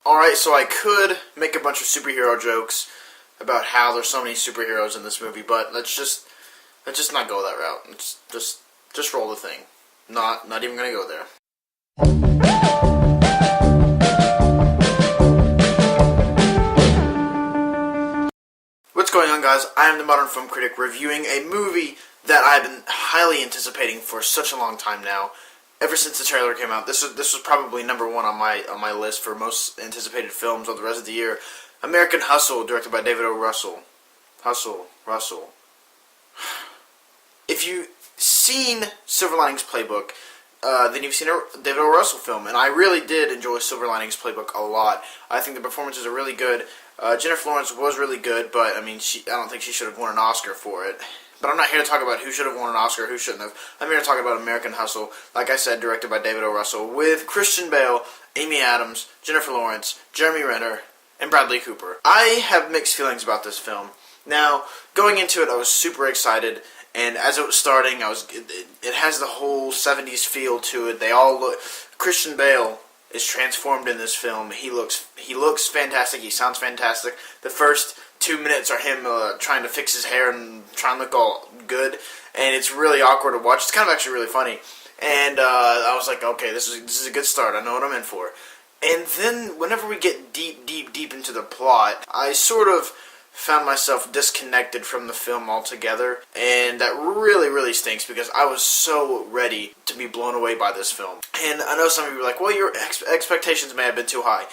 Alright, so I could make a bunch of superhero jokes about how there's so many superheroes in this movie, but let's just not go that route. Let's just roll the thing. Not even gonna go there. What's going on, guys? I am the Modern Film Critic, reviewing a movie that I've been highly anticipating for such a long time now. Ever since the trailer came out, this was probably number one on my list for most anticipated films of the rest of the year. American Hustle, directed by David O. Russell. Russell. If you've seen Silver Linings Playbook, then you've seen a David O. Russell film, and I really did enjoy Silver Linings Playbook a lot. I think the performances are really good. Jennifer Lawrence was really good, but I don't think she should have won an Oscar for it. But I'm not here to talk about who should have won an Oscar, who shouldn't have. I'm here to talk about American Hustle, like I said, directed by David O. Russell, with Christian Bale, Amy Adams, Jennifer Lawrence, Jeremy Renner, and Bradley Cooper. I have mixed feelings about this film. Now, going into it, I was super excited, and as it was starting, it has the whole 70s feel to it. They all look... Christian Bale is transformed in this film. He looks fantastic. He sounds fantastic. The first 2 minutes are him trying to fix his hair and trying to look all good, and it's really awkward to watch. It's kind of actually really funny, and I was like, okay, this is a good start. I know what I'm in for. And then whenever we get deep into the plot, I sort of found myself disconnected from the film altogether, and that really stinks because I was so ready to be blown away by this film. And I know some of you were like, well, your expectations may have been too high.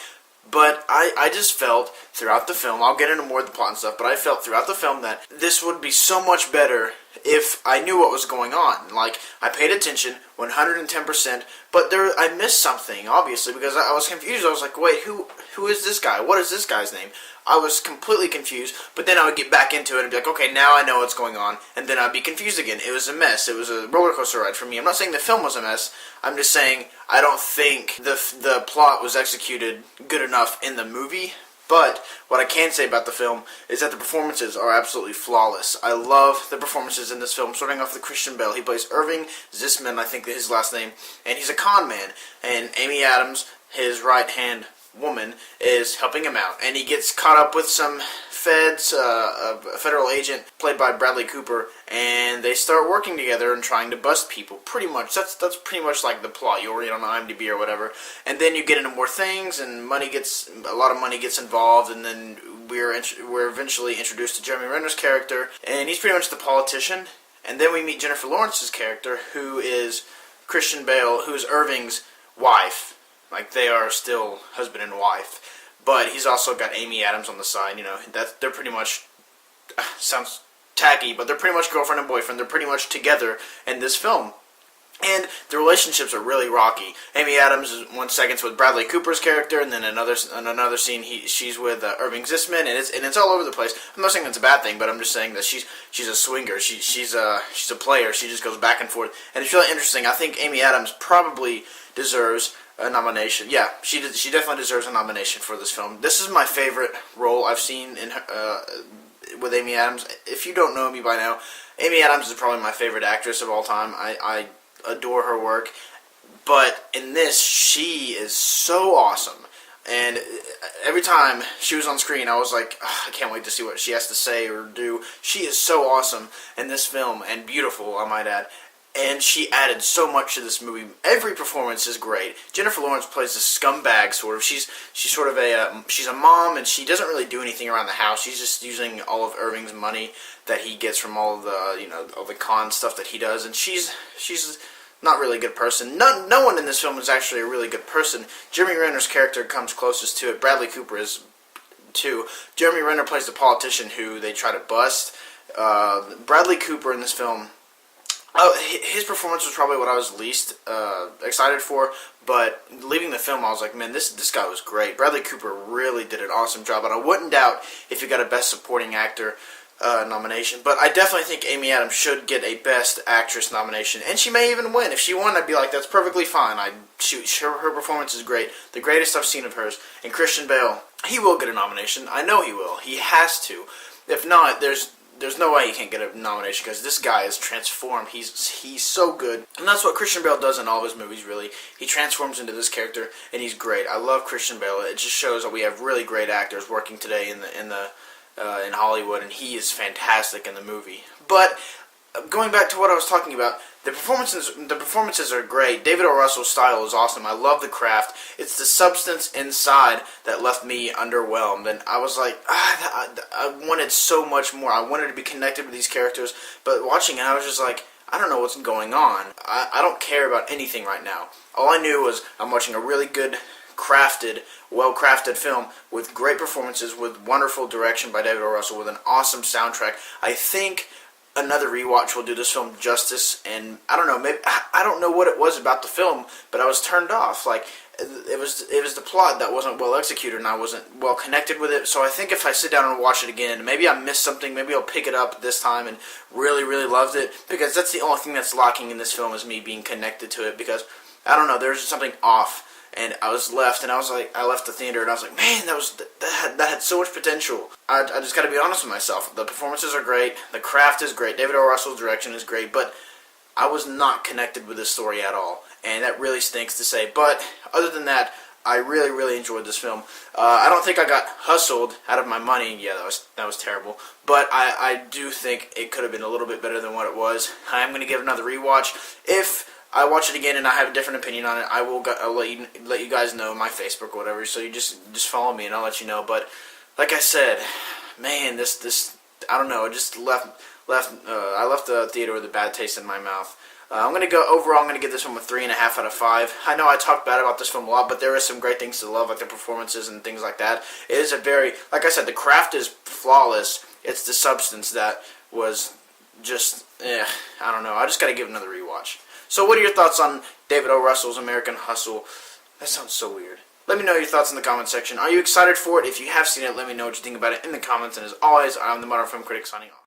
But I just felt throughout the film, I'll get into more of the plot and stuff, but I felt throughout the film that this would be so much better if I knew what was going on. Like, I paid attention 110%, but I missed something, obviously, because I was confused. I was like, wait, who is this guy? What is this guy's name? I was completely confused, but then I would get back into it and be like, okay, now I know what's going on, and then I'd be confused again. It was a mess. It was a roller coaster ride for me. I'm not saying the film was a mess. I'm just saying I don't think the plot was executed good enough in the movie. But what I can say about the film is that the performances are absolutely flawless. I love the performances in this film, starting off with Christian Bale. He plays Irving Zisman, I think is his last name, and he's a con man. And Amy Adams, his right-hand woman, is helping him out. And he gets caught up with some feds, a federal agent played by Bradley Cooper, and they start working together and trying to bust people. Pretty much, that's pretty much like the plot. You'll read on IMDb or whatever. And then you get into more things, and a lot of money gets involved, and then we're eventually introduced to Jeremy Renner's character, and he's pretty much the politician. And then we meet Jennifer Lawrence's character, who is Christian Bale, who's Irving's wife. Like, they are still husband and wife. But he's also got Amy Adams on the side, you know. They're pretty much, sounds tacky, but they're pretty much girlfriend and boyfriend. They're pretty much together in this film. And the relationships are really rocky. Amy Adams is 1 second with Bradley Cooper's character, and then another scene she's with Irving Zisman, and it's all over the place. I'm not saying that's a bad thing, but I'm just saying that she's a swinger. She's a player. She just goes back and forth, and it's really interesting. I think Amy Adams probably deserves a nomination. Yeah, she definitely deserves a nomination for this film. This is my favorite role I've seen in with Amy Adams. If you don't know me by now, Amy Adams is probably my favorite actress of all time. I adore her work, but in this, she is so awesome. And every time she was on screen, I was like, I can't wait to see what she has to say or do. She is so awesome in this film, and beautiful, I might add. And she added so much to this movie. Every performance is great. Jennifer Lawrence plays this scumbag, sort of. She's sort of she's a mom, and she doesn't really do anything around the house. She's just using all of Irving's money that he gets from all of the, all the con stuff that he does. And she's not really a good person. No one in this film is actually a really good person. Jeremy Renner's character comes closest to it. Bradley Cooper is too. Jeremy Renner plays the politician who they try to bust. Bradley Cooper in this film, his performance was probably what I was least excited for, but leaving the film I was like, man, this guy was great. Bradley Cooper really did an awesome job, and I wouldn't doubt if he got a Best Supporting Actor nomination, but I definitely think Amy Adams should get a Best Actress nomination, and she may even win. If she won, I'd be like, that's perfectly fine. Her performance is great, the greatest I've seen of hers. And Christian Bale, he will get a nomination. I know he will. He has to. If not, there's there's no way he can't get a nomination because this guy is transformed. He's so good, and that's what Christian Bale does in all of his movies. Really, he transforms into this character, and he's great. I love Christian Bale. It just shows that we have really great actors working today in Hollywood, and he is fantastic in the movie. But going back to what I was talking about, the performances are great. David O. Russell's style is awesome. I love the craft. It's the substance inside that left me underwhelmed, and I was like, I wanted so much more. I wanted to be connected with these characters, but watching it, I was just like, I don't know what's going on. I don't care about anything right now. All I knew was I'm watching a really good, well-crafted film with great performances, with wonderful direction by David O. Russell, with an awesome soundtrack. I think another rewatch will do this film justice, and I don't know, maybe I don't know what it was about the film, but I was turned off. Like it was the plot that wasn't well executed, and I wasn't well connected with it. So I think if I sit down and watch it again, maybe I missed something. Maybe I'll pick it up this time and really, really loved it, because that's the only thing that's lacking in this film is me being connected to it. Because I don't know, there's something off. And I was left, and I was like, I left the theater, and I was like, man, that had so much potential. I just got to be honest with myself. The performances are great, the craft is great, David O. Russell's direction is great, but I was not connected with this story at all, and that really stinks to say. But other than that, I really, really enjoyed this film. I don't think I got hustled out of my money. Yeah, that was terrible. But I do think it could have been a little bit better than what it was. I'm going to give it another rewatch. If I watch it again and I have a different opinion on it, I'll let you guys know on my Facebook or whatever. So you just follow me and I'll let you know. But like I said, man, this I don't know. It just left. I left the theater with a bad taste in my mouth. I'm gonna give this film a 3.5 out of 5. I know I talked bad about this film a lot, but there is some great things to love, like the performances and things like that. It is like I said, the craft is flawless. It's the substance that was just, I don't know. I just gotta give it another rewatch. So what are your thoughts on David O. Russell's American Hustle? That sounds so weird. Let me know your thoughts in the comment section. Are you excited for it? If you have seen it, let me know what you think about it in the comments. And as always, I'm the Modern Film Critic signing off.